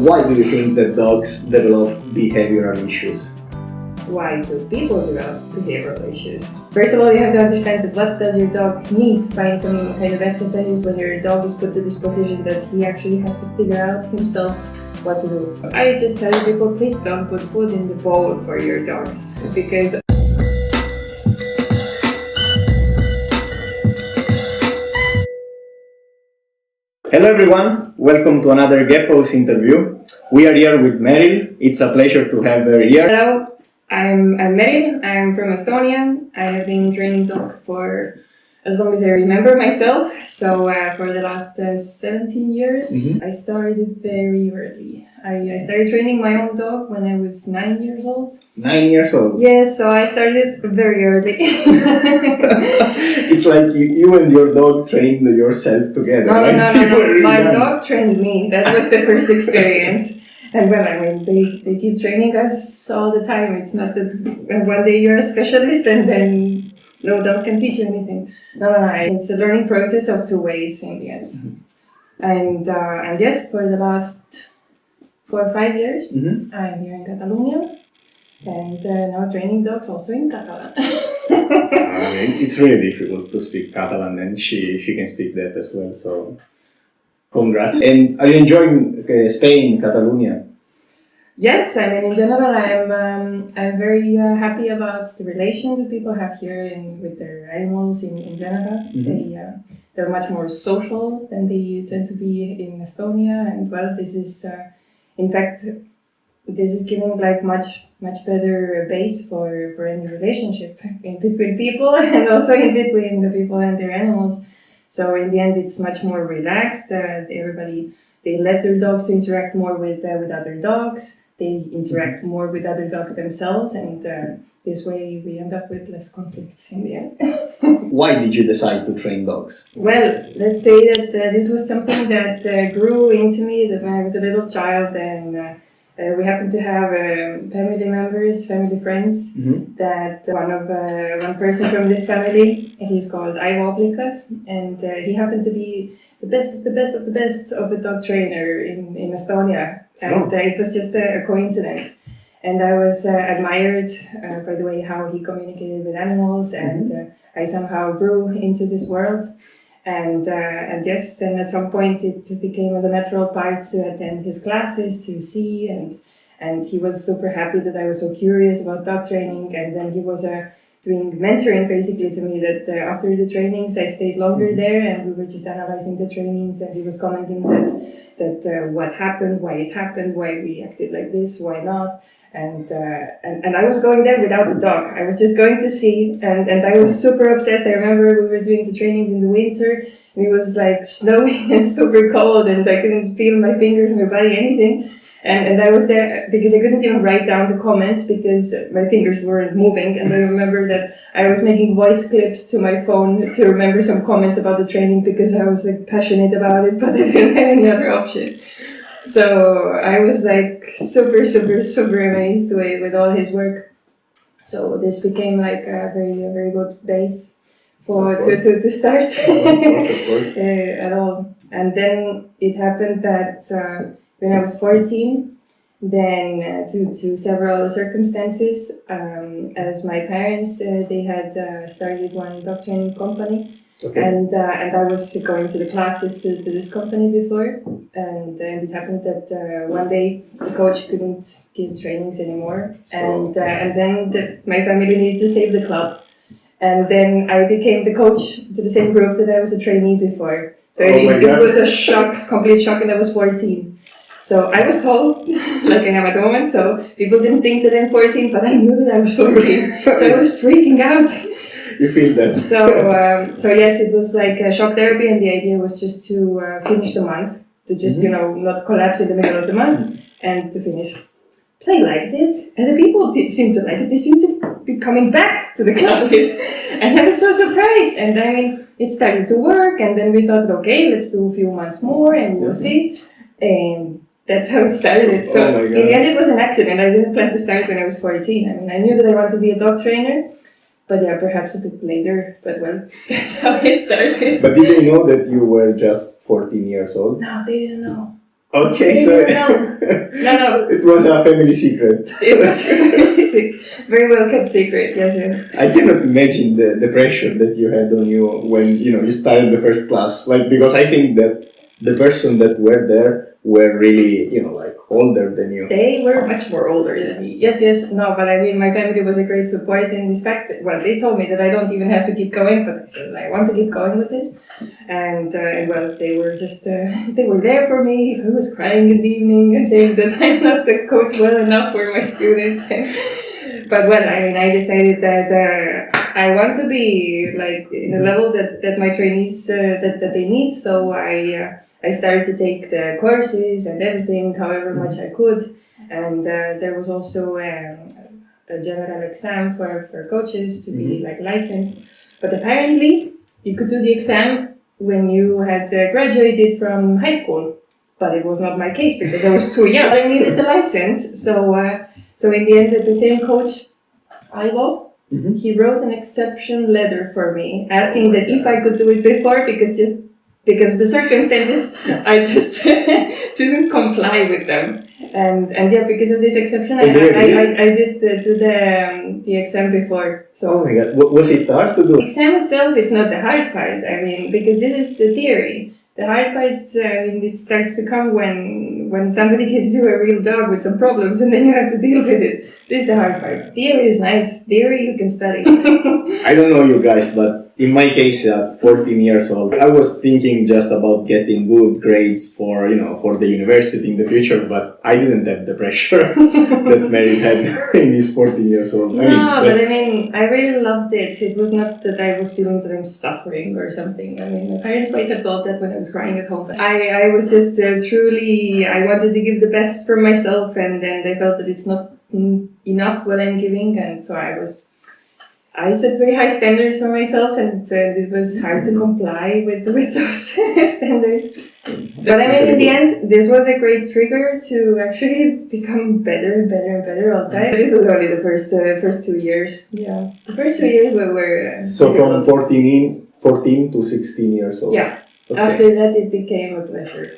why do you think that dogs develop behavioral issues? Why do people develop behavioral issues? First of all, you have to understand that what does your dog need? Find some kind of exercises when your dog is put to this position that he actually has to figure out himself what to do. I just tell people, please don't put food in the bowl for your dogs, because Hello everyone, welcome to another Geppo's interview. We are here with Meril. It's a pleasure to have her here. hello, I'm Meril, I'm from Estonia. I have been training dogs for as long as I remember myself. So for the last 17 years, I started very early. I started training my own dog when I was 9 years old. 9 years old? Yes, so I started very early. It's like you and your dog trained yourself together, No, right? no. My dog trained me. That was the first experience. And well, I mean, they keep training us all the time. It's not that one day you're a specialist and then no dog can teach you anything. No. It's a learning process of two ways in the end. And yes, for the last 4 or 5 years, I'm here in Catalonia. And now training dogs also in Catalan. It's really difficult to speak Catalan, and she can speak that as well, so congrats. And are you enjoying Spain, Catalonia? Yes, I mean in general I'm very happy about the relation that people have here with their animals in general. They're much more social than they tend to be in Estonia, and well, this is in fact this is giving like much better base for any relationship in between people and also in between the people and their animals. So in the end, it's much more relaxed. They let their dogs to interact more with other dogs. They interact more with other dogs themselves, and this way we end up with less conflicts in the end. Why did you decide to train dogs? Well, let's say that this was something that grew into me that when I was a little child, and we happened to have family friends, that one person from this family, he's called Ivo Oblikas, and he happened to be the best of a dog trainer in Estonia, and it was just a coincidence. And I was admired by the way how he communicated with animals, and I somehow grew into this world. And yes, then at some point it became as a natural part to attend his classes, to see, and he was super happy that I was so curious about dog training. And then he was doing mentoring basically to me, that after the trainings I stayed longer there, and we were just analyzing the trainings, and he was commenting that what happened, why it happened, why we acted like this, why not. And I was going there without the dog. I was just going to see, and I was super obsessed. I remember we were doing the trainings in the winter. It was like snowing and super cold, and I couldn't feel my fingers, my body, anything. And I was there because I couldn't even write down the comments because my fingers weren't moving. And I remember that I was making voice clips to my phone to remember some comments about the training because I was like passionate about it, but I didn't have any other option. So I was like super amazed with all his work. So this became like a very good base to start. Of course. At all. And then it happened that when I was 14, then due to several circumstances, as my parents they had started one dog training company. And I was going to the classes to this company before, and it happened that one day the coach couldn't give trainings anymore, and then my family needed to save the club, and then I became the coach to the same group that I was a trainee before. So it was a complete shock, and I was 14. So I was tall, like I am at the moment, so people didn't think that I'm 14, but I knew that I was 14, so I was freaking out. You feel that? So yes, it was like a shock therapy, and the idea was just to finish the month, to just not collapse in the middle of the month, and to finish. They liked it, and the people seemed to like it. They seemed to be coming back to the classes, and I was so surprised. And I mean, it started to work, and then we thought, okay, let's do a few months more, and we'll see. And that's how it started. So in the end, it was an accident. I didn't plan to start when I was 14. I mean, I knew that I wanted to be a dog trainer. But yeah, perhaps a bit later, but well, that's how it started. But did they know that you were just 14 years old? No, they didn't know. Okay, so No. it was a family secret. It was very well kept secret. Yes. I cannot imagine the pressure that you had on you when you started the first class. Like, because I think that the person that were there were really like older than you. They were much more older than me. Yes, no, but I mean, my family was a great support in this fact that, well, they told me that I don't even have to keep going, but I said, I want to keep going with this. And well, they were just, they were there for me if I was crying in the evening and saying that I'm not the coach well enough for my students. But well, I mean, I decided that I want to be like in a level that my trainees, that they need, so I started to take the courses and everything, however much I could. And there was also a general exam for coaches to be like licensed. But apparently, you could do the exam when you had graduated from high school. But it was not my case because I was too young. I needed the license. So in the end, the same coach, Ivo, he wrote an exception letter for me, asking that if I could do it before, because of the circumstances, I just didn't comply with them. And yeah, because of this exception, I did do the exam before. So oh my God, was it hard to do? The exam itself, it's not the hard part. I mean, because this is a theory. The hard part, it starts to come when somebody gives you a real dog with some problems and then you have to deal with it. This is the hard part. Theory is nice. Theory you can study. I don't know you guys, but in my case, at 14 years old, I was thinking just about getting good grades for the university in the future, but I didn't have the pressure that Meril had in his 14 years old. I really loved it. It was not that I was feeling that I'm suffering or something. I mean, my parents might have thought that when I was crying at home. I was just truly, I wanted to give the best for myself, and then they felt that it's not enough what I'm giving, and so I set very high standards for myself, and it was hard to comply with those standards. But I mean, in the end, this was a great trigger to actually become better and better all the time. This was only the first 2 years. Yeah, the first 2 years were so from 14 to 16 years old. Yeah. Okay. After that, it became a pleasure.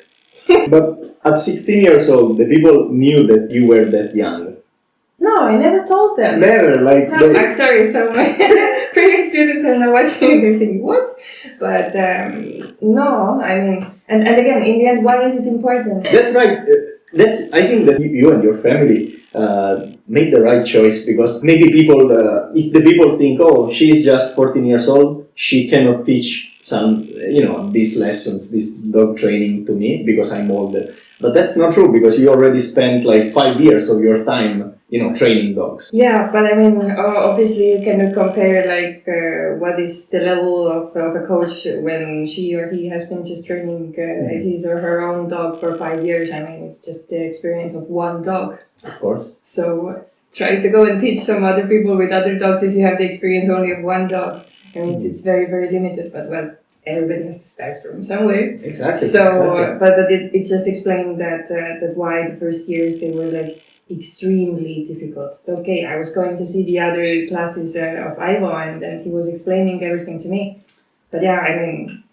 But at 16 years old, the people knew that you were that young. No, I never told them. Never, like... No, I'm sorry, so my previous students are not watching and they're thinking, what? But, no, I mean... And again, in the end, why is it important? That's right. I think that you and your family made the right choice, because maybe people, if the people think, oh, she's just 14 years old, she cannot teach some, these lessons, this dog training to me because I'm older. But that's not true, because you already spent like 5 years of your time training dogs. Yeah, but I mean, obviously you cannot compare like what is the level of a coach when she or he has been just training his or her own dog for 5 years. I mean, it's just the experience of one dog. Of course. So try to go and teach some other people with other dogs if you have the experience only of one dog. I mean, it's very, very limited, but well, everybody has to start from somewhere. Exactly. So, exactly. But it just explained that why the first years they were like extremely difficult. Okay, I was going to see the other classes of Ivo, and he was explaining everything to me. But yeah, I mean,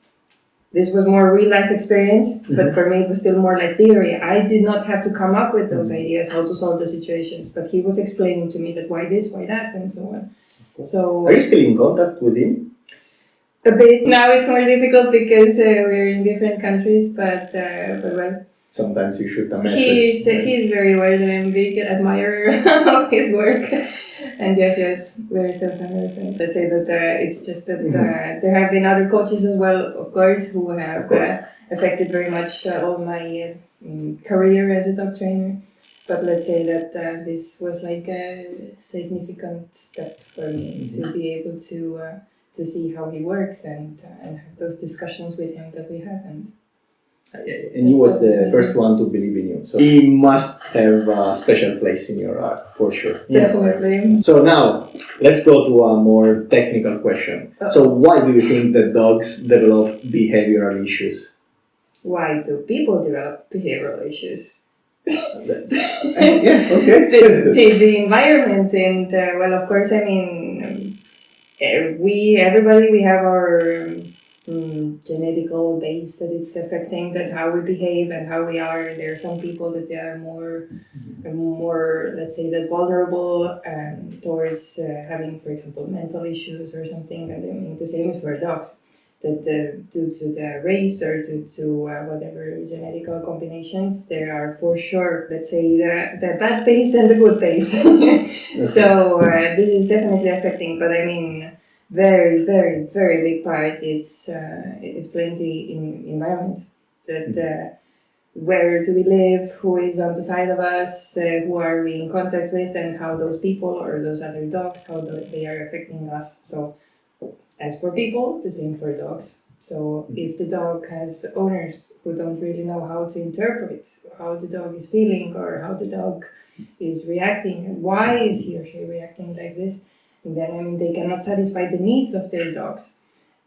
this was more real life experience, but for me it was still more like theory. I did not have to come up with those ideas, how to solve the situations, but he was explaining to me that why this, why that, and so on. So, are you still in contact with him? A bit. Now it's more difficult because we're in different countries, but well. Sometimes you shoot a message. He's very well, and I'm a big admirer of his work. And yes, we're still family friends. Let's say that it's just that there have been other coaches as well, of course, who have affected very much all my career as a dog trainer. But let's say that this was like a significant step for me to be able to see how he works and have those discussions with him that we have. And he was the first one to believe in you. So he must have a special place in your heart, for sure. Definitely. So now, let's go to a more technical question. So why do you think that dogs develop behavioral issues? Why do people develop behavioral issues? Yeah, okay. The environment and, well, of course, I mean, we have our genetical base that it's affecting that how we behave and how we are. There are some people that they are more, let's say, that vulnerable towards having, for example, mental issues or something. And I mean, the same is for dogs. That due to the race or due to whatever genetical combinations, there are for sure, let's say, the bad base and the good base. So this is definitely affecting. But I mean, very, very, very big part is plenty in environment. That where do we live? Who is on the side of us? Who are we in contact with? And how those people or those other dogs, how they are affecting us. So. As for people, the same for dogs. So if the dog has owners who don't really know how to interpret how the dog is feeling or how the dog is reacting and why is he or she reacting like this, and then I mean they cannot satisfy the needs of their dogs.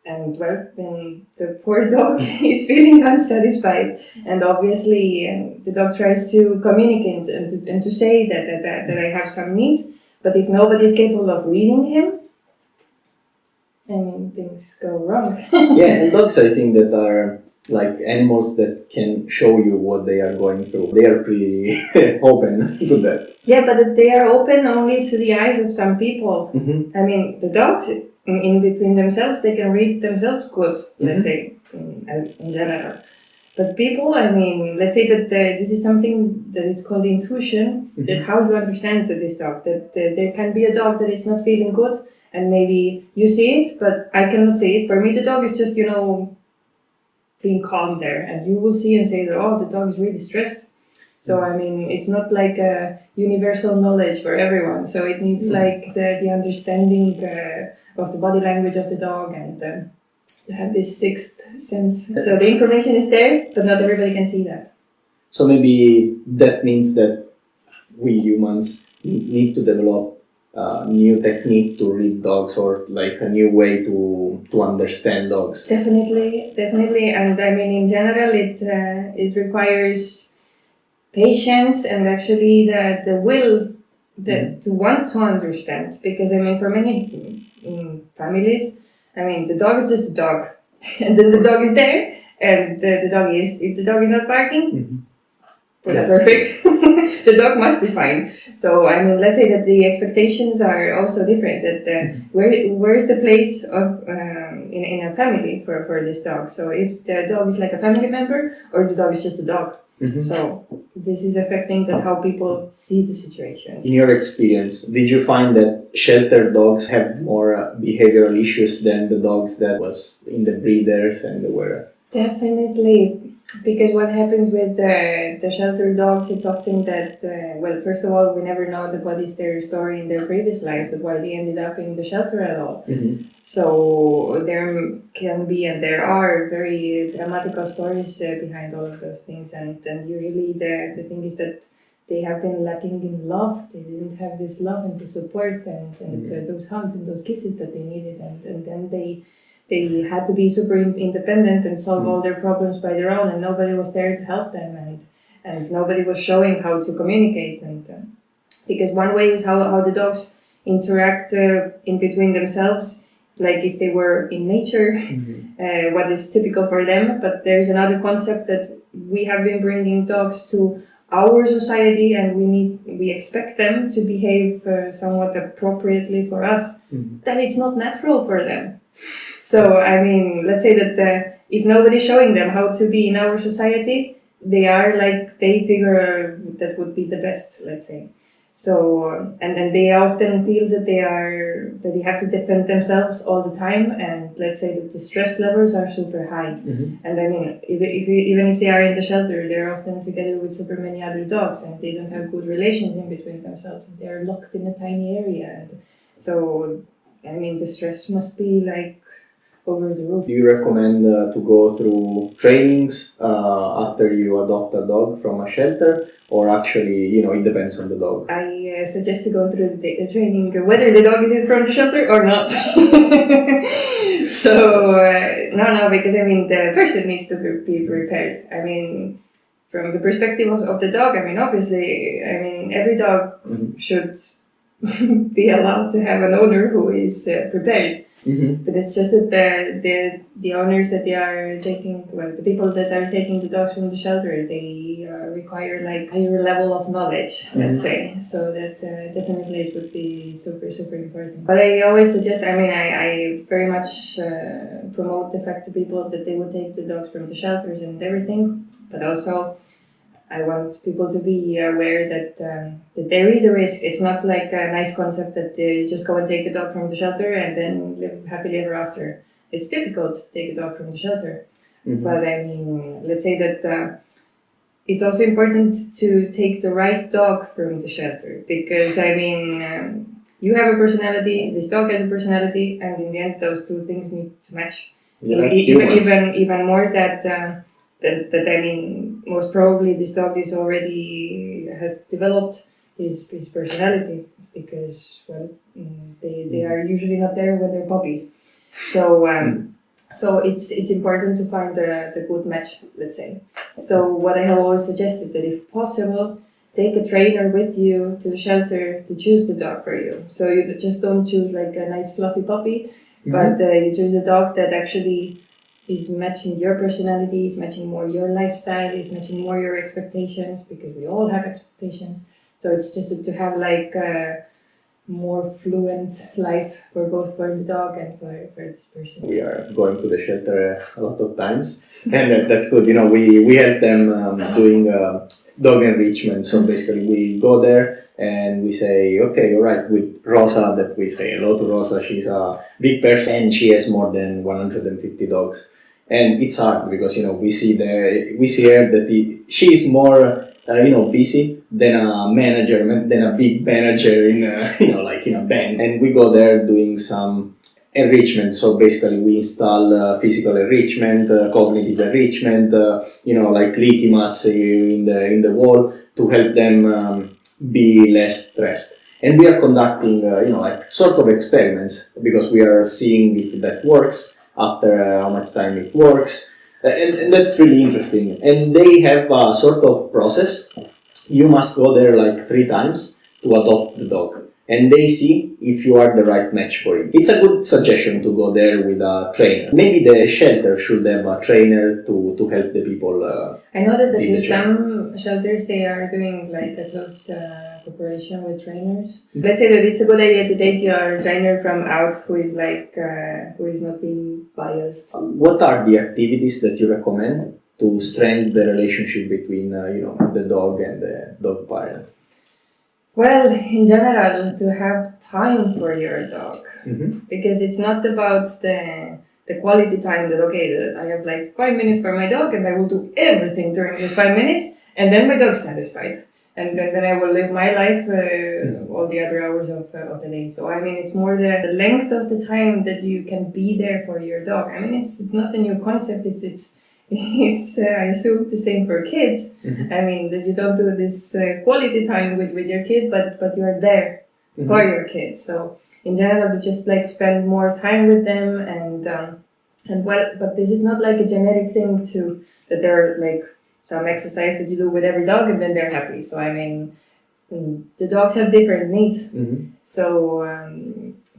And well, then the poor dog is feeling unsatisfied, and obviously the dog tries to communicate and to say that I have some needs, but if nobody is capable of reading him, I mean, things go wrong. Yeah, and dogs, I think, that are like animals that can show you what they are going through. They are pretty open to that. Yeah, but they are open only to the eyes of some people. Mm-hmm. I mean, the dogs, in between themselves, they can read themselves good, let's say, in general. But people, I mean, let's say that this is something that is called intuition, that how you understand this dog, that there can be a dog that is not feeling good, and maybe you see it, but I cannot see it. For me, the dog is just, being calm there, and you will see and say that, oh, the dog is really stressed. So, I mean, it's not like a universal knowledge for everyone. So it needs like the understanding of the body language of the dog and to have this sixth sense. So the information is there, but not everybody can see that. So maybe that means that we humans need to develop a new technique to read dogs, or like a new way to understand dogs. Definitely. And I mean, in general, it requires patience and actually the will to want to understand. Because I mean, for many families, I mean, the dog is just a dog, and then the dog is there, and the dog is, if the dog is not barking, perfect. The dog must be fine. So I mean, let's say that the expectations are also different. That where is the place of in a family for this dog? So if the dog is like a family member, or the dog is just a dog. So this is affecting that how people see the situation. In your experience, did you find that shelter dogs have more behavioral issues than the dogs that was in the breeders and they were? Definitely, because what happens with the shelter dogs, it's often that, well, first of all, we never know that what is their story in their previous lives, that why they ended up in the shelter at all. So there can be, and there are very dramatical stories behind all of those things, and usually the thing is that they have been lacking in love. They didn't have this love and the support and those hugs and those kisses that they needed, and then they had to be super independent and solve all their problems by their own, and nobody was there to help them, and nobody was showing how to communicate. And because one way is how the dogs interact in between themselves, like if they were in nature, what is typical for them. But there's another concept that we have been bringing dogs to our society, and we expect them to behave somewhat appropriately for us. That it's not natural for them. So, I mean, let's say that if nobody's showing them how to be in our society, they are like, they figure that would be the best, let's say. So, and they often feel that they have to defend themselves all the time, and let's say that the stress levels are super high. And I mean, even if they are in the shelter, they're often together with super many other dogs, and they don't have good relations in between themselves, and they're locked in a tiny area. And so, I mean, the stress must be like over the roof. Do you recommend to go through trainings after you adopt a dog from a shelter, or actually, it depends on the dog? I suggest to go through the training, whether the dog is in from the shelter or not. So, no, because I mean, the person needs to be prepared. I mean, from the perspective of the dog, I mean, obviously, I mean, every dog should be allowed to have an owner who is prepared. Mm-hmm. But it's just that the owners that they are taking, well, the people that are taking the dogs from the shelter, they require like higher level of knowledge, let's say. So that definitely it would be super, super important. But I always suggest, I very much promote the fact to people that they would take the dogs from the shelters and everything. But also, I want people to be aware that that there is a risk. It's not like a nice concept that you just go and take a dog from the shelter and then live happily ever after. It's difficult to take a dog from the shelter. Mm-hmm. But let's say that it's also important to take the right dog from the shelter because you have a personality, this dog has a personality, and in the end, those two things need to match. Yeah, even more that most probably this dog is already has developed his personality because they are usually not there when they're puppies. So it's important to find the good match, let's say. So what I have always suggested that if possible, take a trainer with you to the shelter to choose the dog for you. So you just don't choose like a nice fluffy puppy, but you choose a dog that actually is matching your personality, is matching more your lifestyle, is matching more your expectations, because we all have expectations. So it's just to have like a more fluent life for both for the dog and for this person. We are going to the shelter a lot of times, and that's good. We help them doing dog enrichment. So basically we go there and we say, okay, all right, with Rosa, that we say hello to Rosa. She's a big person and she has more than 150 dogs. And it's hard because we see her that she is more busy than a manager, than a big manager in like in a bank. And we go there doing some enrichment. So basically we install physical enrichment, cognitive enrichment, like leaky mats in the wall to help them be less stressed. And we are conducting like sort of experiments because we are seeing if that works. After how much time it works, and that's really interesting. And they have a sort of process. You must go there like 3 times to adopt the dog, and they see if you are the right match for it. It's a good suggestion to go there with a trainer. Maybe the shelter should have a trainer to help the people. I know that in some shelters they are doing like a close cooperation with trainers. Let's say that it's a good idea to take your trainer from out who is not being biased. What are the activities that you recommend to strengthen the relationship between the dog and the dog parent? Well, in general, to have time for your dog, because it's not about the quality time that I have like 5 minutes for my dog and I will do everything during those 5 minutes and then my dog's satisfied. And then I will live my life all the other hours of the day. So it's more the length of the time that you can be there for your dog. It's not a new concept. It's I assume the same for kids. That you don't do this quality time with your kid, but you are there for your kids. So in general, to just like spend more time with them but this is not like a genetic thing that they're like some exercise that you do with every dog and then they're happy. So the dogs have different needs. So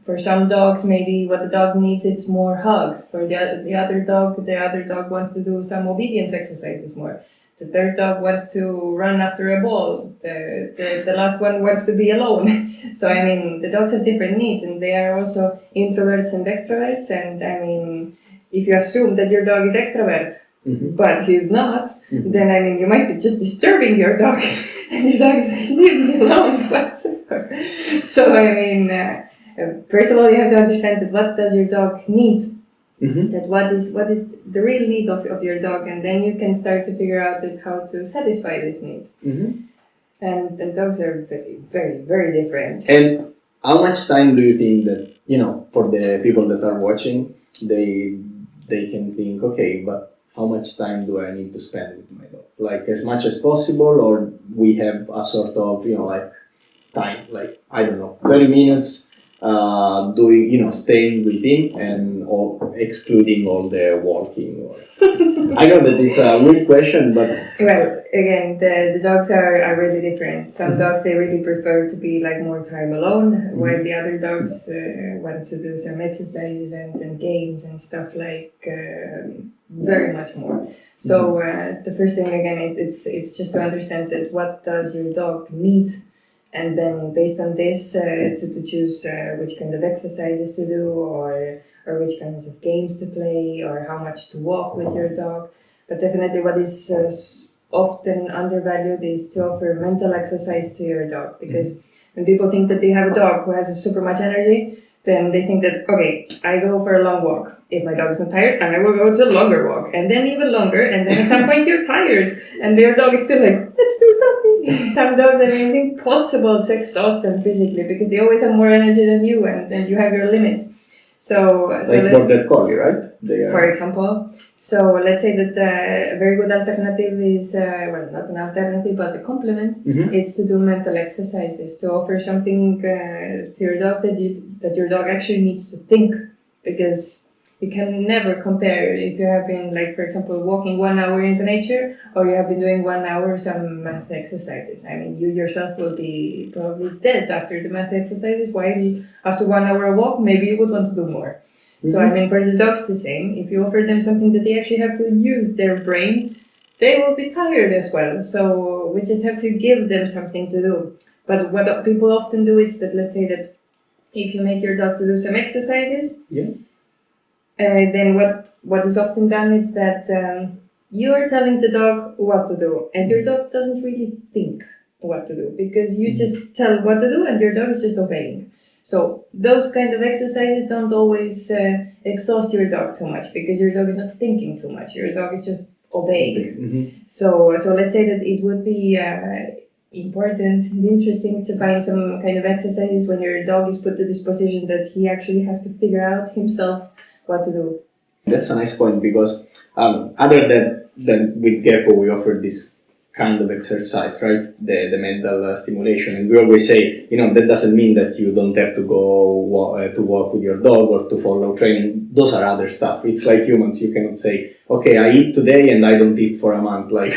for some dogs, maybe what the dog needs is more hugs. For the other dog wants to do some obedience exercises more. The third dog wants to run after a ball. The last one wants to be alone. So the dogs have different needs, and they are also introverts and extroverts. And if you assume that your dog is extrovert, but he's not, then you might be just disturbing your dog, and your dog is like, leave me alone. So first of all, you have to understand that what does your dog need. That what is the real need of your dog, and then you can start to figure out how to satisfy this need. And dogs are very, very, very different. And how much time do you think that for the people that are watching, they can think, okay, but how much time do I need to spend with my dog? Like as much as possible, or we have a sort of like time, like I don't know, 30 minutes doing, staying with him and all, excluding all the walking? I know that it's a weird question, but Well, again, the dogs are really different. Some dogs, they really prefer to be like more time alone, while the other dogs want to do some exercises and games and stuff like very much more. So the first thing, again, it's just to understand that what does your dog need, and then based on this to choose which kind of exercises to do, or which kinds of games to play, or how much to walk with your dog. But definitely what is often undervalued is to offer mental exercise to your dog, because when people think that they have a dog who has super much energy, then they think that, okay, I go for a long walk. If my dog is not tired, I will go to a longer walk, and then even longer, and then at some point you're tired, and your dog is still like, let's do something. Some dogs, it's impossible to exhaust them physically, because they always have more energy than you, and you have your limits. So like border collie, right? For example. So let's say that a very good alternative is, well, not an alternative, but a complement. It's to do mental exercises, to offer something to your dog that your dog actually needs to think, because you can never compare if you have been, like, for example, walking 1 hour into nature, or you have been doing 1 hour some math exercises. I mean, you yourself will be probably dead after the math exercises, while after 1 hour walk, maybe you would want to do more. So, I mean, for the dogs, the same. If you offer them something that they actually have to use their brain, they will be tired as well. So, we just have to give them something to do. But what people often do is that, let's say that if you make your dog to do some exercises, then what is often done is that you are telling the dog what to do, and your dog doesn't really think what to do, because you just tell what to do and your dog is just obeying. So those kind of exercises don't always exhaust your dog too much, because your dog is not thinking too much. Your dog is just obeying. So let's say that it would be important and interesting to find some kind of exercises when your dog is put to this position that he actually has to figure out himself what to do. That's a nice point, because other than with Gecko, we offer this kind of exercise, right? The mental stimulation, and we always say, that doesn't mean that you don't have to go to walk with your dog or to follow training. Those are other stuff. It's like humans. You cannot say, okay, I eat today and I don't eat for a month, like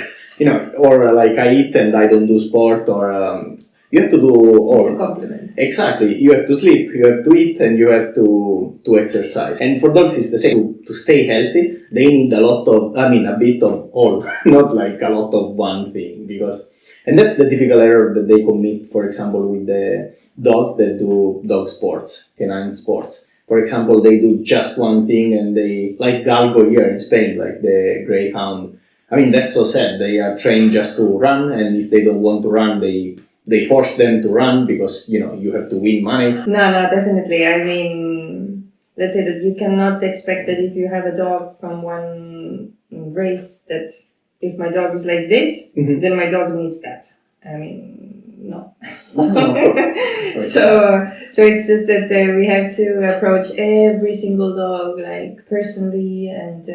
or like I eat and I don't do sport, or you have to do all. It's a compliment. Exactly. You have to sleep, you have to eat, and you have to exercise. And for dogs, it's the same. To stay healthy, they need a bit of all, not like a lot of one thing. And that's the typical error that they commit, for example, with the dog that do dog sports, canine sports. For example, they do just one thing, and they, like Galgo here in Spain, like the greyhound. That's so sad. They are trained just to run, and if they don't want to run, they force them to run, because you have to win money. No, definitely. Let's say that you cannot expect that if you have a dog from one race, that if my dog is like this, then my dog needs that. No. So it's just that we have to approach every single dog like personally, and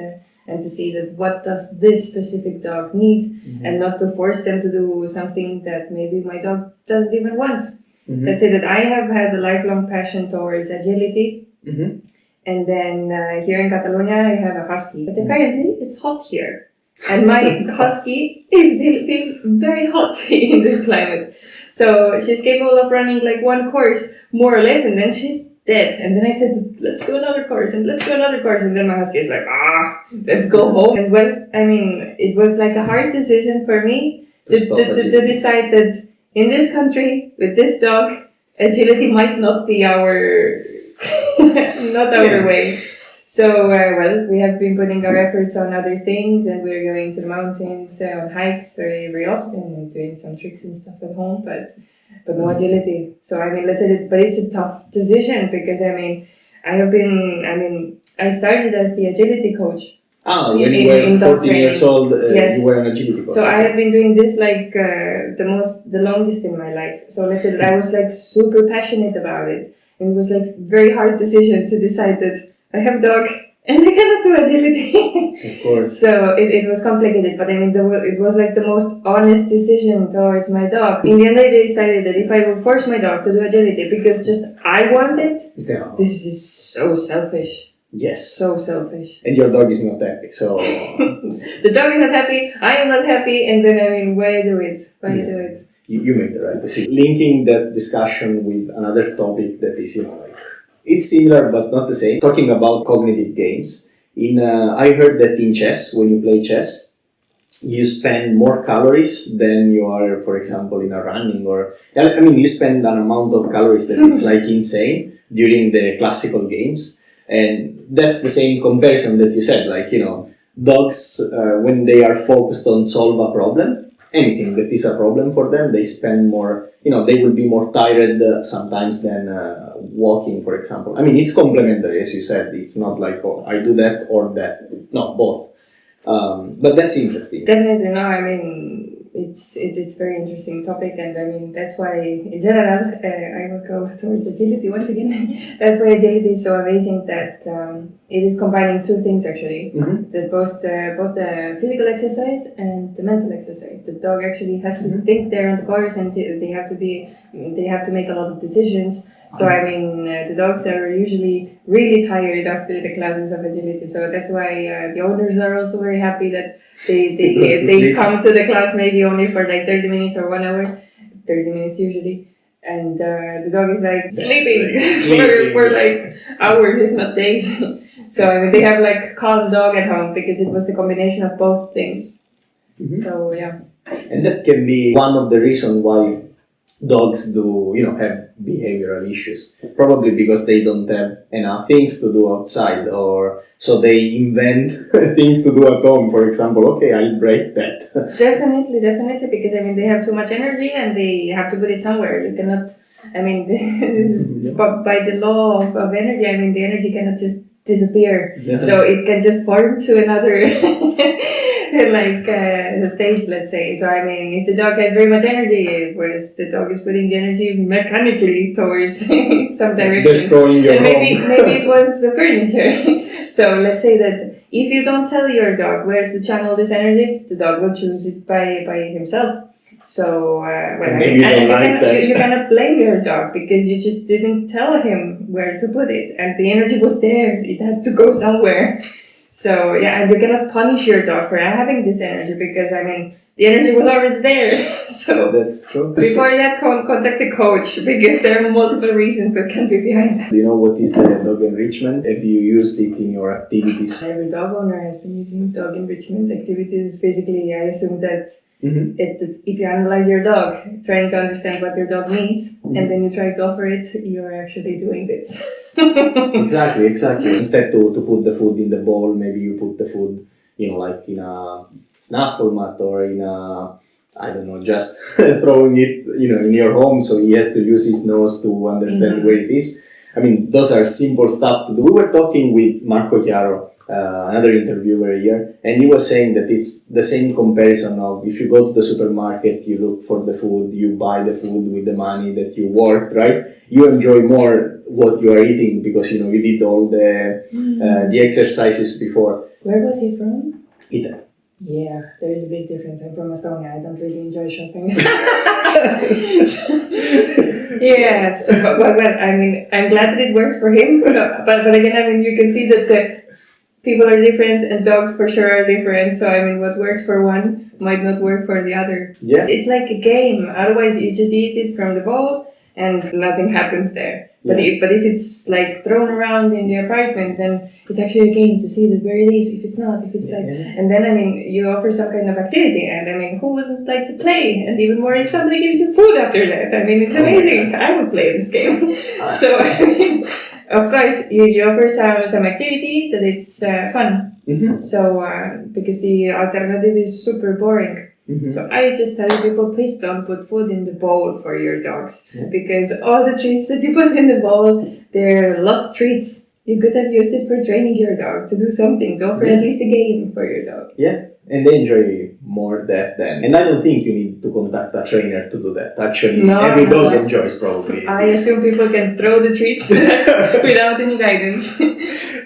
to see that what does this specific dog need, and not to force them to do something that maybe my dog doesn't even want. Let's say that I have had a lifelong passion towards agility, and then here in Catalonia I have a husky, but apparently it's hot here, and my husky is feeling very hot in this climate. So she's capable of running like one course more or less, and then she's dead. And then I said, let's do another course, and let's do another course. And then my husky is like, let's go home. And it was like a hard decision for me to decide that in this country, with this dog, agility might not be our way. So, we have been putting our efforts on other things, and we're going to the mountains on hikes very, very often, and doing some tricks and stuff at home, but no agility. So, let's say that, but it's a tough decision, because, I started as the agility coach. When you were 14 years old, yes. You were an agility coach. So I have been doing this like the longest in my life. So let's say that I was like super passionate about it. And it was like very hard decision to decide that I have a dog and they cannot do agility. Of course. So it was complicated, but I mean, it was like the most honest decision towards my dog. In the end, I decided that if I would force my dog to do agility because just I want it, No. this is so selfish. Yes. So selfish. And your dog is not happy, so... The dog is not happy, I am not happy, and then I mean, why do it? Why do it? You made the right decision. Linking that discussion with another topic that is, like, it's similar but not the same. Talking about cognitive games. I heard that in chess, when you play chess, you spend more calories than you are, for example, in a running you spend an amount of calories that it's like insane during the classical games. And that's the same comparison that you said, like, dogs, when they are focused on solve a problem, anything that is a problem for them, they spend more, they will be more tired sometimes than walking, for example. I mean, it's complementary, as you said. It's not like, oh, I do that or that. No, both. But that's interesting. Definitely, no, I mean, it's very interesting topic, and I mean, that's why, in general, I will go towards agility once again. That's why agility is so amazing, that it is combining two things, actually. Mm-hmm. That both the physical exercise and the mental exercise. The dog actually has to think there on the course, and they have to make a lot of decisions. So I mean, the dogs are usually really tired after the classes of agility. So that's why the owners are also very happy that they come to the class maybe only for like 30 minutes or 1 hour, 30 minutes usually. And the dog is like sleeping for like hours, if not days. So I mean, they have like calm dog at home because it was the combination of both things. Mm-hmm. So yeah. And that can be one of the reasons why dogs do, have behavioral issues. Probably because they don't have enough things to do outside, or so they invent things to do at home. For example, okay, I'll break that. Definitely, because I mean, they have too much energy and they have to put it somewhere. You cannot, I mean, by the law of energy, I mean, the energy cannot just disappear. Yeah. So it can just form to another stage, let's say. So I mean, if the dog has very much energy, whereas the dog is putting the energy mechanically towards some direction, destroying your maybe it was the furniture. So let's say that if you don't tell your dog where to channel this energy, the dog will choose it by himself. So, you cannot blame your dog because you just didn't tell him where to put it, and the energy was there. It had to go somewhere. So, yeah, and you cannot punish your dog for having this energy because, I mean, the energy was already there. So, that's true. Before that, contact a coach because there are multiple reasons that can be behind that. Do you know what is the dog enrichment? Have you used it in your activities? Every dog owner has been using dog enrichment activities. Basically, I assume that if you analyze your dog, trying to understand what your dog needs, and then you try to offer it, you're actually doing this. Exactly. Instead to put the food in the bowl, maybe you put the food, like in a snaffle mat or in a, I don't know, just throwing it, in your home, so he has to use his nose to understand where it is. I mean, those are simple stuff to do. We were talking with Marco Chiaro, another interviewer here, and he was saying that it's the same comparison of if you go to the supermarket, you look for the food, you buy the food with the money that you worked, right? You enjoy more what you are eating because, you did all the exercises before. Where was he from? Italy. Yeah, there is a big difference. I'm from Estonia. I don't really enjoy shopping. Yes, but I mean, I'm glad that it works for him. So, but again, I mean, you can see that the people are different and dogs for sure are different. So I mean, what works for one might not work for the other. Yeah, it's like a game. Otherwise, you just eat it from the bowl and nothing happens there. But if it's like thrown around in the apartment, then it's actually a game to see that where it is. If it's not, and then I mean, you offer some kind of activity, and I mean, who wouldn't like to play? And even more if somebody gives you food after that. I mean, it's amazing. I would play this game. So I mean, of course, you offer some activity that it's fun. Mm-hmm. So because the alternative is super boring. Mm-hmm. So I just tell people, please don't put food in the bowl for your dogs because all the treats that you put in the bowl, they're lost treats. You could have used it for training your dog to do something, to offer at least a game for your dog. Yeah, and they enjoy more that than. And I don't think you need to contact a trainer to do that. Actually, every dog enjoys probably. I assume people can throw the treats without any guidance.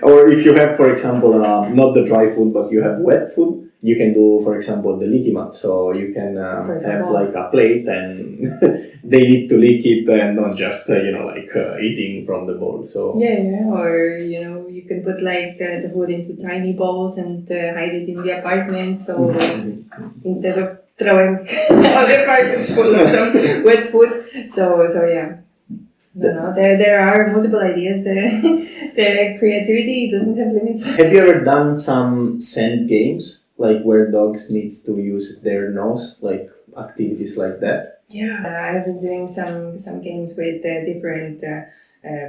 Or if you have, for example, not the dry food, but you have wet food, you can do, for example, the licky mat. So you can have like a plate and they need to lick it and not just, eating from the bowl. So yeah. Or, you can put like the food into tiny bowls and hide it in the apartment. So instead of throwing all the apartment full of some wet food. So yeah. No, there are multiple ideas. The creativity doesn't have limits. Have you ever done some scent games, like where dogs needs to use their nose, like activities like that? Yeah, I've been doing some games with different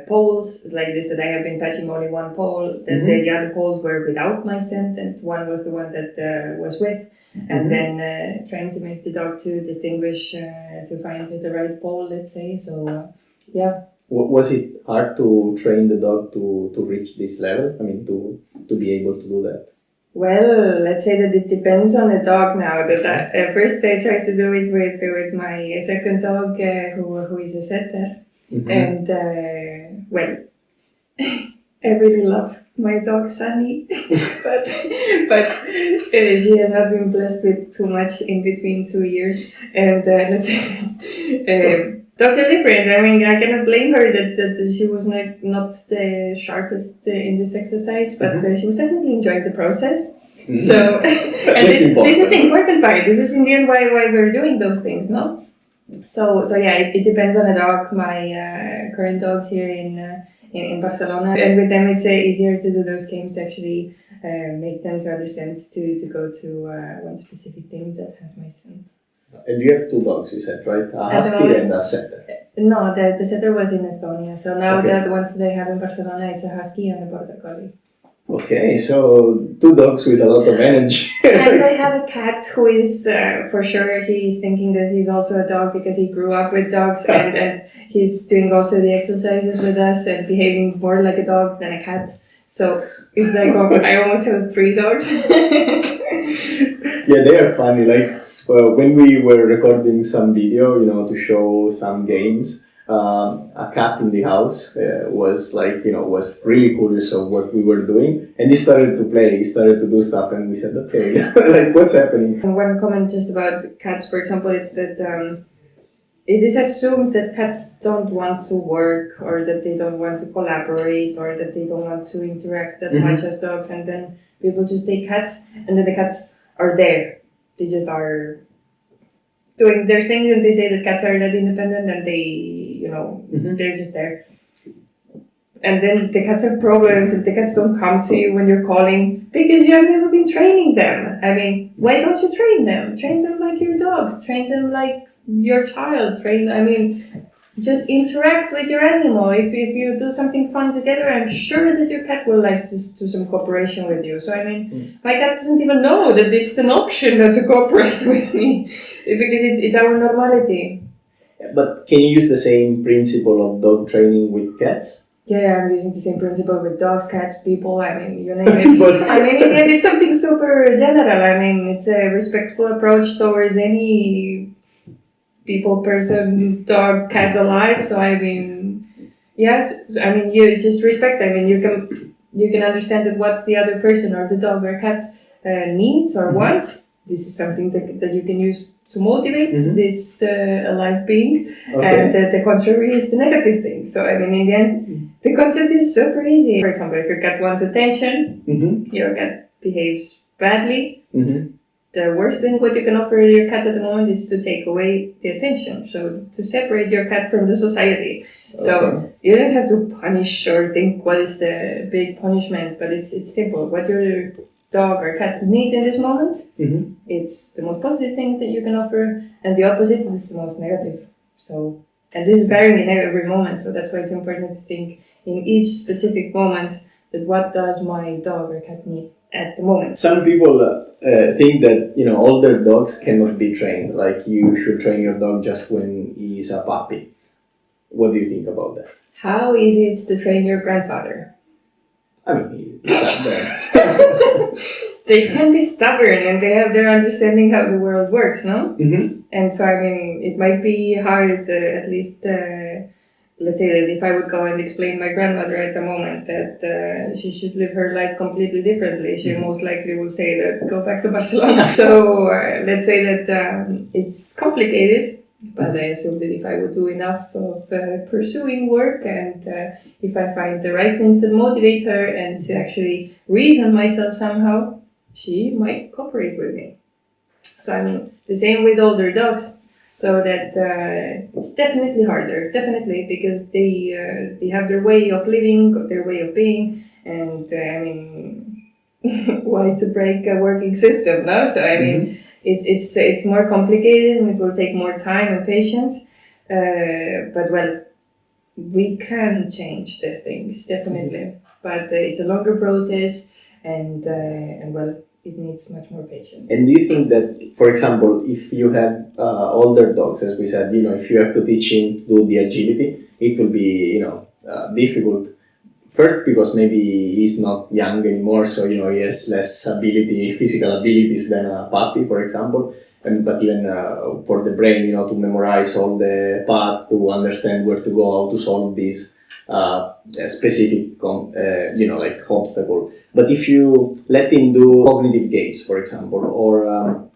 poles like this. That I have been touching only one pole. That the other poles were without my scent, and one was the one that was with. And then trying to make the dog to distinguish to find the right pole. Let's say so. Yeah. Was it hard to train the dog to reach this level? I mean, to be able to do that? Well, let's say that it depends on the dog now. That at first I tried to do it with my second dog, who is a setter, and well, I really love my dog Sunny, but she has not been blessed with too much in between 2 years, and let's say. Dogs are different. I mean, I cannot blame her that she was not the sharpest in this exercise, but she was definitely enjoying the process. So, and this is the important part. This is in the end why we're doing those things, no? So yeah, it depends on the dog. My current dogs here in Barcelona, and with them it's easier to do those games to actually make them to understand to go to one specific thing that has my scent. And you have 2 dogs, you said, right? A husky and a setter. No, the setter was in Estonia. So now the ones that I have in Barcelona, it's a husky and a border collie. Okay, so 2 dogs with a lot of energy. And I have a cat who is, for sure, he's thinking that he's also a dog because he grew up with dogs and he's doing also the exercises with us and behaving more like a dog than a cat. So it's like, I almost have 3 dogs. Yeah, they are funny. Like, when we were recording some video, to show some games, a cat in the house was was really curious of what we were doing, and he started to play, he started to do stuff, and we said, okay, like what's happening? And one comment just about cats, for example, it's that it is assumed that cats don't want to work or that they don't want to collaborate or that they don't want to interact that much as dogs, and then people just take cats and then the cats are there. They just are doing their thing, and they say that cats are that independent and they, they're just there. And then the cats have problems and the cats don't come to you when you're calling because you have never been training them. I mean, why don't you train them? Train them like your dogs. Train them like your child. Just interact with your animal. If you do something fun together, I'm sure that your cat will like to do some cooperation with you. So my cat doesn't even know that it's an option to cooperate with me because it's our normality. But can you use the same principle of dog training with cats? Yeah, I'm using the same principle with dogs, cats, people. I mean, you name it. It's something super general. I mean, it's a respectful approach towards any people, person, dog, cat alive. So yes, you just respect. You can understand that what the other person or the dog or cat needs or wants. This is something that you can use to motivate this alive being, and the contrary is the negative thing. So in the end, the concept is super easy. For example, if your cat wants attention, your cat behaves badly. The worst thing what you can offer your cat at the moment is to take away the attention. So to separate your cat from the society. So you don't have to punish or think what is the big punishment, but it's simple. What your dog or cat needs in this moment, it's the most positive thing that you can offer, and the opposite is the most negative. So, and this is varying in every moment. So that's why it's important to think in each specific moment that what does my dog or cat need at the moment. Some people think that older dogs cannot be trained. Like you should train your dog just when he's a puppy. What do you think about that? How easy it's to train your grandfather? He's up there. They can be stubborn and they have their understanding how the world works, no? And so it might be hard, at least let's say that if I would go and explain my grandmother at the moment that she should live her life completely differently, she most likely will say that go back to Barcelona. So let's say that it's complicated, but I assume that if I would do enough of pursuing work and if I find the right things that motivate her and to actually reason myself somehow, she might cooperate with me. So I mean, the same with older dogs. So that it's definitely harder, definitely, because they have their way of living, their way of being, and I mean, why to break a working system, no? So I mean, it's more complicated and it will take more time and patience. But well, we can change the things definitely, but it's a longer process, and well, it needs much more patience. And do you think that, for example, if you have older dogs, as we said, if you have to teach him to do the agility, it will be, difficult. First, because maybe he's not young anymore, so, he has less physical abilities than a puppy, for example. But even for the brain, to memorize all the path, to understand where to go, how to solve these specific, like obstacle. But if you let him do cognitive games, for example, or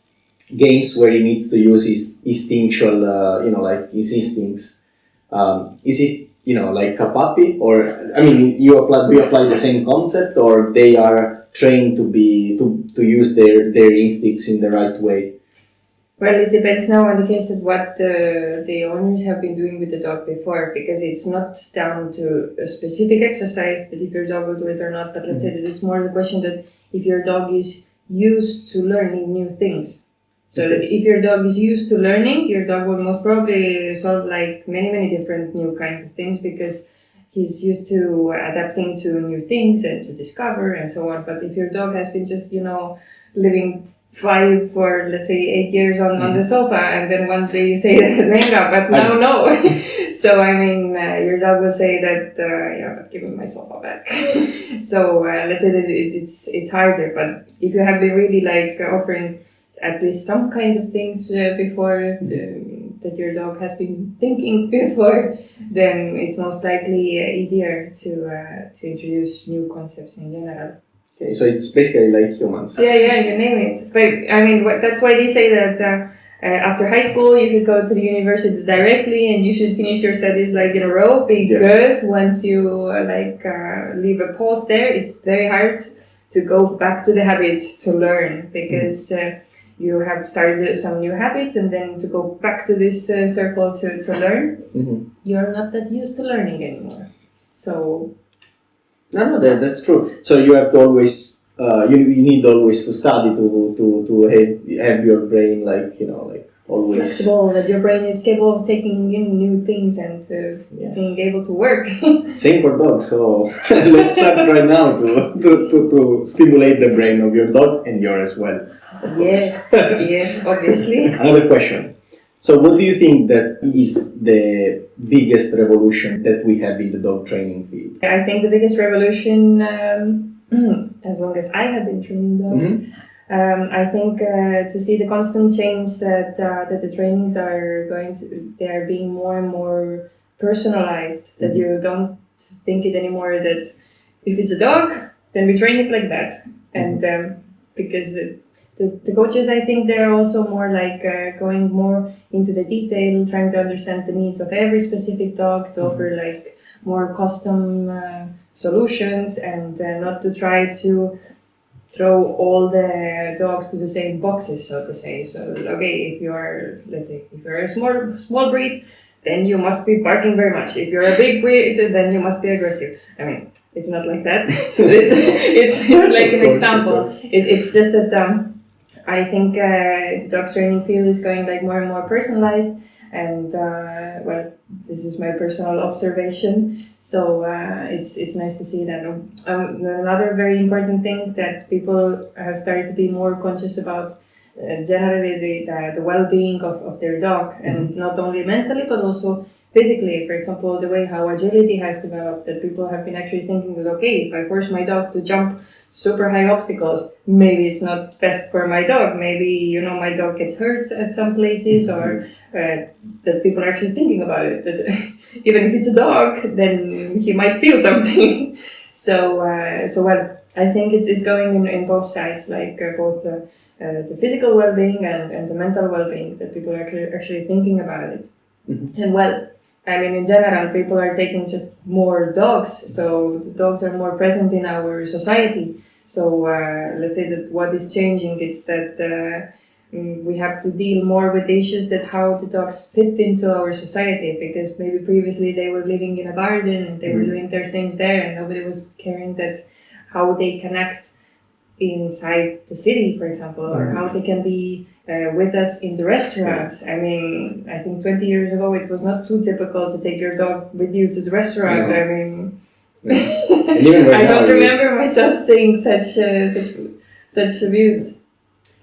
games where he needs to use his instinctual, like his instincts, is it, like a puppy? Or, I mean, do you apply the same concept, or they are trained to use their instincts in the right way? Well, it depends now on the case of what the owners have been doing with the dog before, because it's not down to a specific exercise that if your dog will do it or not, but let's say that it's more the question that if your dog is used to learning new things. So that if your dog is used to learning, your dog will most probably solve like many different new kinds of things because he's used to adapting to new things and to discover and so on. But if your dog has been just, living 5 for, let's say, 8 years on the sofa, and then one day you say, venga, but now no. So, I mean, your dog will say that, but give me my sofa back. So, let's say that it's harder, but if you have been really like offering at least some kind of things before that your dog has been thinking before, then it's most likely easier to introduce new concepts in general. Okay, so it's basically like humans. Yeah, you name it. But I mean, that's why they say that after high school you should go to the university directly and you should finish your studies like in a row, because once you leave a pause there, it's very hard to go back to the habit to learn, because you have started some new habits, and then to go back to this circle to learn, you're not that used to learning anymore. So. No, that's true. So you have to always, you need always to study to have your brain like always flexible, that your brain is capable of taking in new things and being able to work. Same for dogs. So let's start right now to stimulate the brain of your dog and yours as well. Yes, obviously. Another question. So what do you think that is the biggest revolution that we have in the dog training field? I think the biggest revolution, as long as I have been training dogs, I think to see the constant change that the trainings are they are being more and more personalized, that you don't think it anymore that if it's a dog, then we train it like that. And because the coaches, I think they're also more like going more into the detail, trying to understand the needs of every specific dog to offer like more custom solutions, and not to try to throw all the dogs to the same boxes, so to say. So, okay, if you're a small breed, then you must be barking very much. If you're a big breed, then you must be aggressive. I mean, it's not like that. it's like an example. It's just that I think the dog training field is going like more and more personalized, and well, this is my personal observation. So it's nice to see that. Another very important thing that people have started to be more conscious about, generally the well-being of their dog, and not only mentally but also physically. For example, the way how agility has developed, that people have been actually thinking that, okay, if I force my dog to jump super high obstacles, maybe it's not best for my dog. Maybe, you know, my dog gets hurt at some places, or that people are actually thinking about it. That even if it's a dog, then he might feel something. So well, I think it's going in both sides, like both the physical well-being and the mental well-being, that people are actually thinking about it. And well, I mean, in general, people are taking just more dogs, so the dogs are more present in our society. So let's say that what is changing is that we have to deal more with the issues that how the dogs fit into our society, because maybe previously they were living in a garden and they were doing their things there, and nobody was caring that how they connect inside the city, for example, or how they can be with us in the restaurants. I mean, I think 20 years ago it was not too typical to take your dog with you to the restaurant. I mean, I don't remember myself saying such views.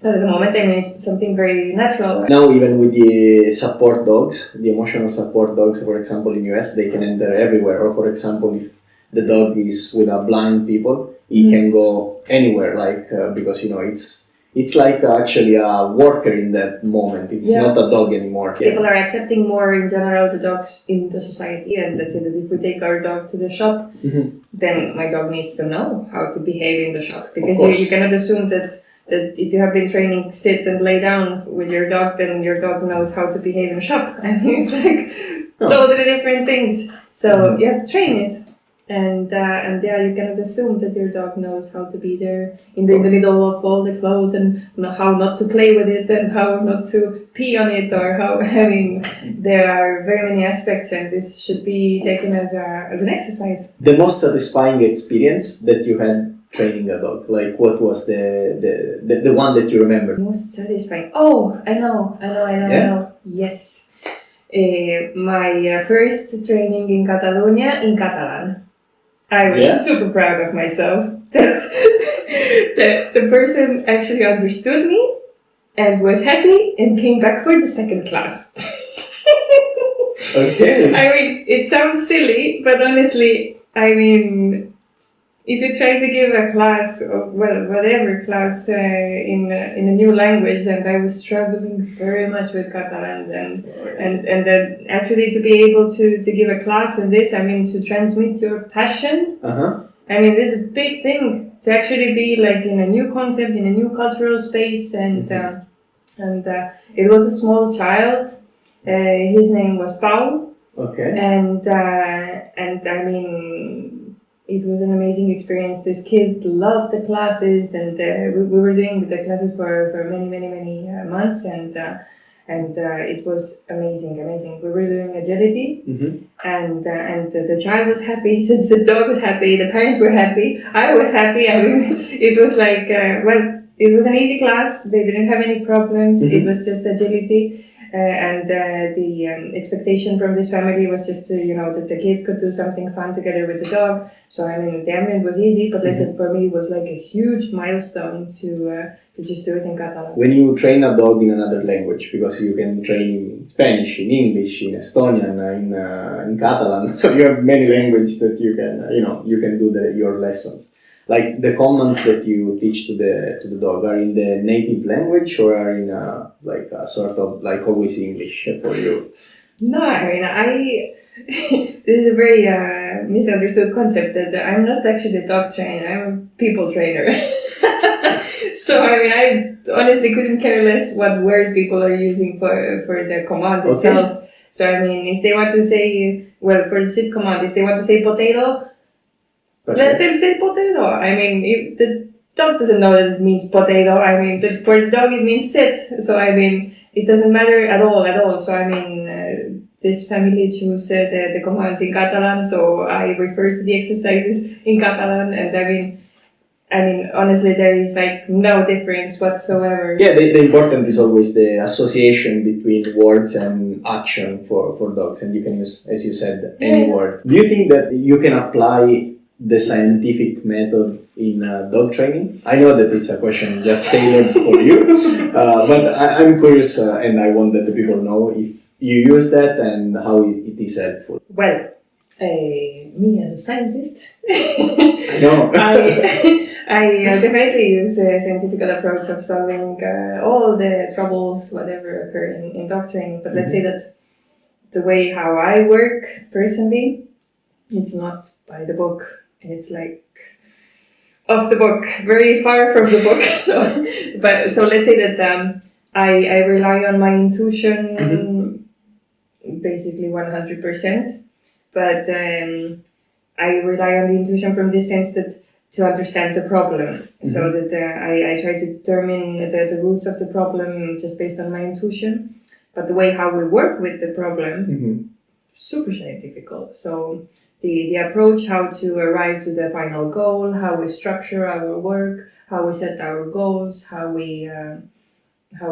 But at the moment, I mean, it's something very natural. Now, even with the support dogs, the emotional support dogs, for example, in US, they can enter everywhere. Or, for example, if the dog is with a blind people, he can go anywhere, like because, you know, it's like actually a worker in that moment. It's not a dog anymore. People are accepting more in general the dogs in the society, and let's say that if we take our dog to the shop, then my dog needs to know how to behave in the shop, because you cannot assume that if you have been training sit and lay down with your dog, then your dog knows how to behave in a shop. I mean, it's like totally different things. So you have to train it. And you cannot assume that your dog knows how to be there in the middle of all the clothes, and how not to play with it, and how not to pee on it, or how, I mean, there are very many aspects, and this should be taken as an exercise. The most satisfying experience that you had training a dog, like what was the one that you remember? Most satisfying. Oh, I know. Yes. My first training in Catalonia in Catalan. I was super proud of myself that the person actually understood me and was happy and came back for the second class. Okay. I mean, it sounds silly, but honestly, I mean, if you try to give a class, or whatever class in a new language, and I was struggling very much with Catalan, and then actually to be able to give a class in this, I mean, to transmit your passion. I mean, this is a big thing, to actually be like in a new concept, in a new cultural space, and it was a small child. His name was Pau. Okay. And I mean, it was an amazing experience. This kid loved the classes, and we were doing the classes for many months, and it was amazing. We were doing agility, and the child was happy, the dog was happy, the parents were happy, I was happy. I mean, it was like it was an easy class. They didn't have any problems. It was just agility. And the expectation from this family was just to, you know, that the kid could do something fun together with the dog. So I mean, the ambient was easy, but let's say for me it was like a huge milestone to just do it in Catalan. When you train a dog in another language, because you can train in Spanish, in English, in Estonian, in Catalan, so you have many languages that you can do your lessons. Like the commands that you teach to the dog are in the native language, or are in like a sort of like always English for you? No, I mean, this is a very misunderstood concept, that I'm not actually a dog trainer, I'm a people trainer. So I mean, I honestly couldn't care less what word people are using for the command itself. So I mean, if they want to say, well, for the sit command, if they want to say potato, let them say potato. I mean, if the dog doesn't know that it means potato, I mean, for the dog it means sit. So I mean, it doesn't matter at all. So I mean, this family chose the commands in Catalan, so I refer to the exercises in Catalan, and I mean, honestly, there is like no difference whatsoever. Yeah, the important is always the association between words and action for dogs, and you can use, as you said, any word. Do you think that you can apply the scientific method in dog training? I know that it's a question just tailored for you, but I'm curious, and I want that the people know you use that and how it is helpful? Well, me as a scientist, I know. I definitely use a scientific approach of solving all the troubles, whatever occur in dog training. But let's say that the way how I work personally, it's not by the book. It's like off the book, very far from the book. So let's say that I rely on my intuition basically 100%. But I rely on the intuition from this sense that to understand the problem, so that I try to determine the roots of the problem just based on my intuition. But the way how we work with the problem, super scientific. So the approach, how to arrive to the final goal, how we structure our work, how we set our goals, how we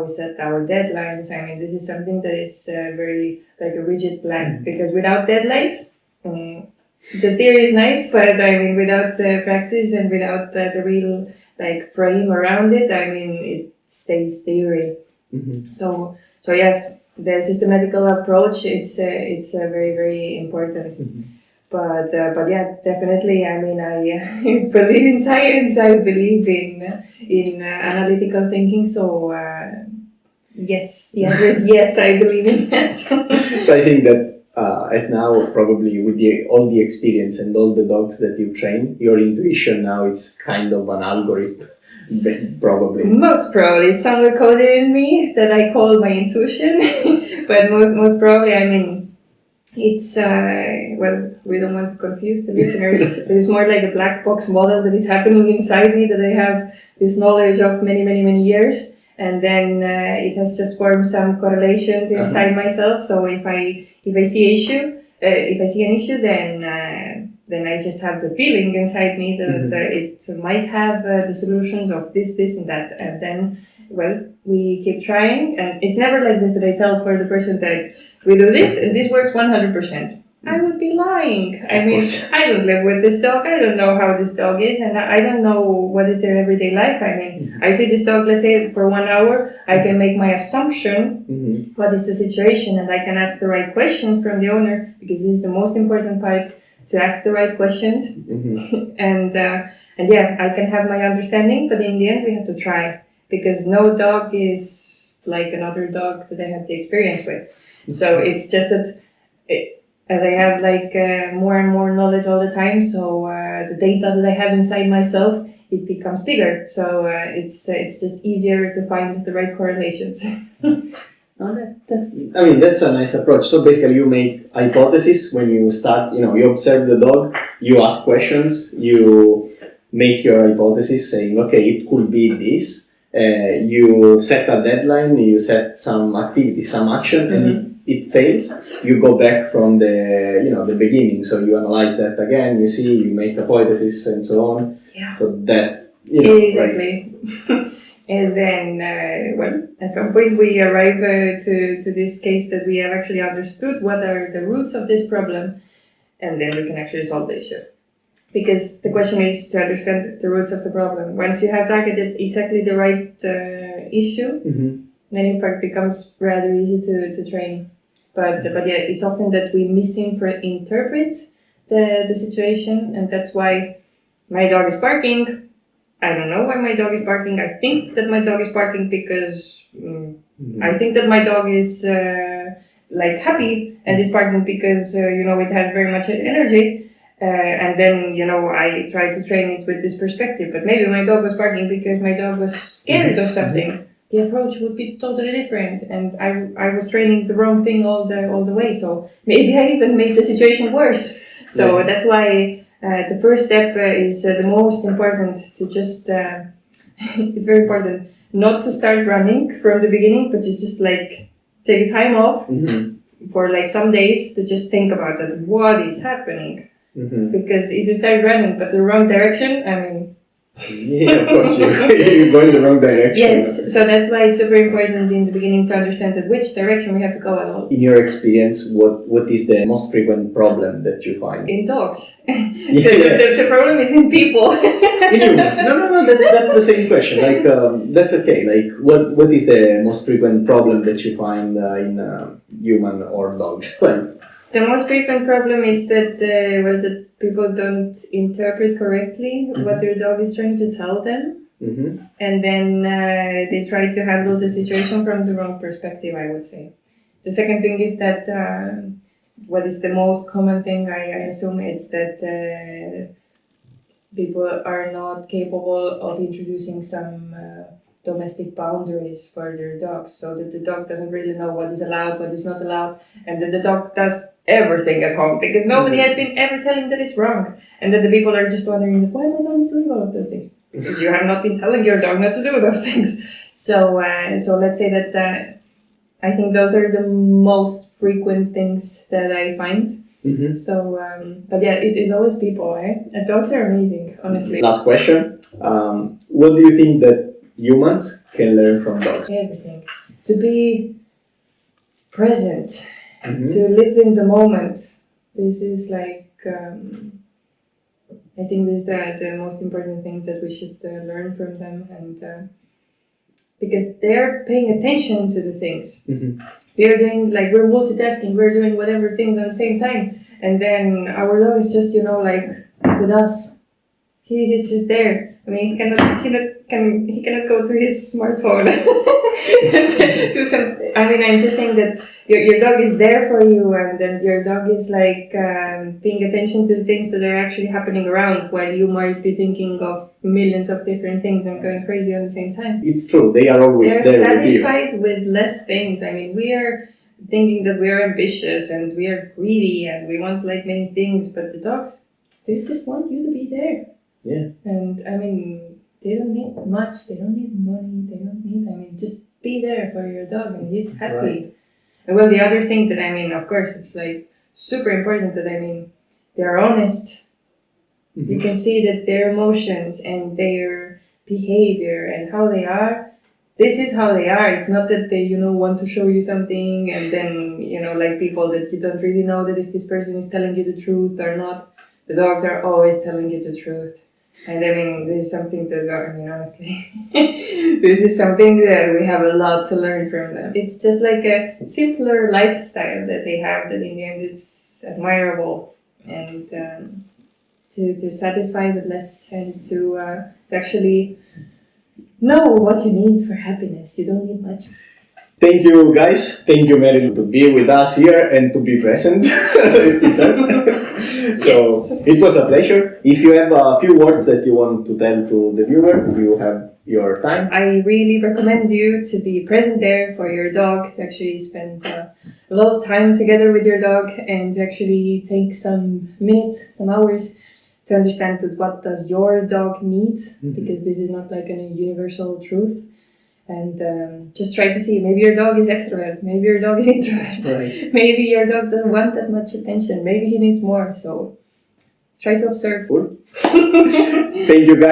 set our deadlines. I mean, this is something that it's very like a rigid plan, because without deadlines, the theory is nice, but I mean, without the practice and without the real like frame around it, I mean, it stays theory. So yes, the systematical approach, it's very, very important. But yeah, definitely. I mean, I believe in science. I believe in analytical thinking. So yes, the answer is yes. I believe in that. So I think that as now probably with all the experience and all the dogs that you train, your intuition now it's kind of an algorithm, probably. Most probably, it's somewhere coded in me that I call my intuition. But most probably, I mean, it's well, we don't want to confuse the listeners. It's more like a black box model that is happening inside me, that I have this knowledge of many years, and then it has just formed some correlations inside myself. So if I see an issue, then I just have the feeling inside me that it might have the solutions of this and that, and then well, we keep trying, and it's never like this that I tell for the person that we do this and this works 100%. I would be lying. I mean, I don't live with this dog. I don't know how this dog is, and I don't know what is their everyday life. I mean, I see this dog, let's say, for 1 hour. I can make my assumption what is the situation, and I can ask the right questions from the owner, because this is the most important part, to ask the right questions. And yeah, I can have my understanding, but in the end, we have to try, because no dog is like another dog that I have the experience with. So it's just that as I have like more and more knowledge all the time, so the data that I have inside myself, it becomes bigger. So it's just easier to find the right correlations. I mean, that's a nice approach. So basically you make hypotheses when you start, you observe the dog, you ask questions, you make your hypothesis saying, okay, it could be this. You set a deadline, you set some activity, some action, and if it fails, you go back from the beginning. So you analyze that again, you make hypotheses and so on. Yeah. So that, exactly. And then, well, at some point we arrive to this case that we have actually understood what are the roots of this problem, and then we can actually solve the issue. Because the question is to understand the roots of the problem. Once you have targeted exactly the right issue, then it becomes rather easy to train. But yeah, it's often that we misinterpret the situation, and that's why my dog is barking. I don't know why my dog is barking. I think that my dog is barking because I think that my dog is like happy and is barking because it has very much energy. And then, I try to train it with this perspective. But maybe my dog was barking because my dog was scared of something. The approach would be totally different. And I was training the wrong thing all the way. So maybe I even made the situation worse. So that's why the first step is the most important, to just, it's very important not to start running from the beginning, but to just like take time off for like some days to just think about that. What is happening? Because if you start running but the wrong direction, I mean, Yeah, of course, you're going the wrong direction. Yes, so that's why it's super important in the beginning to understand that which direction we have to go at all. In your experience, what is the most frequent problem that you find? In dogs. Yeah. The problem is in people. In humans? No, that's the same question. Like, that's okay. Like, what is the most frequent problem that you find in human or dogs? Like, The most frequent problem is that that people don't interpret correctly what their dog is trying to tell them, and then they try to handle the situation from the wrong perspective, I would say. The second thing is that what is the most common thing, I assume it's that people are not capable of introducing some domestic boundaries for their dogs, so that the dog doesn't really know what is allowed, what is not allowed, and that the dog does everything at home because nobody has been ever telling that it's wrong, and that the people are just wondering why my dog is doing all of those things because you have not been telling your dog not to do those things. So let's say that I think those are the most frequent things that I find. So, but yeah, it's always people, eh? And dogs are amazing, honestly. Last question. What do you think that humans can learn from dogs? Everything. To be present, to live in the moment. This is like, I think this is the most important thing that we should learn from them, and because they're paying attention to the things. We're multitasking, we're doing whatever things at the same time, and then our dog is just, with us. He's just there. I mean, he cannot go to his smartphone. Do some. I mean, I'm just saying that your dog is there for you, and then your dog is like paying attention to the things that are actually happening around, while you might be thinking of millions of different things and going crazy at the same time. It's true. They are always They're there with you. satisfied with less things. I mean, we are thinking that we are ambitious and we are greedy and we want like many things, but the dogs, they just want you to be there. Yeah. And I mean, they don't need much. They don't need money. They don't need. I mean, just be there for your dog, and he's happy. Right. And well, the other thing that I mean, of course, it's like super important that I mean, they're honest. You can see that their emotions and their behavior and how they are. This is how they are. It's not that they, want to show you something, and then like people that you don't really know that if this person is telling you the truth or not. The dogs are always telling you the truth. And I mean, there's something honestly, this is something that we have a lot to learn from them. It's just like a simpler lifestyle that they have that in the end it's admirable. And to satisfy with less and to actually know what you need for happiness. You don't need much. Thank you, guys. Thank you, Meril, to be with us here and to be present. So it was a pleasure. If you have a few words that you want to tell to the viewer, you have your time. I really recommend you to be present there for your dog, to actually spend a lot of time together with your dog and to actually take some minutes, some hours to understand that what does your dog need, because this is not like a universal truth. And just try to see, maybe your dog is extrovert, maybe your dog is introvert, Right. maybe your dog doesn't want that much attention, maybe he needs more, so try to observe. Cool. Thank you, guys.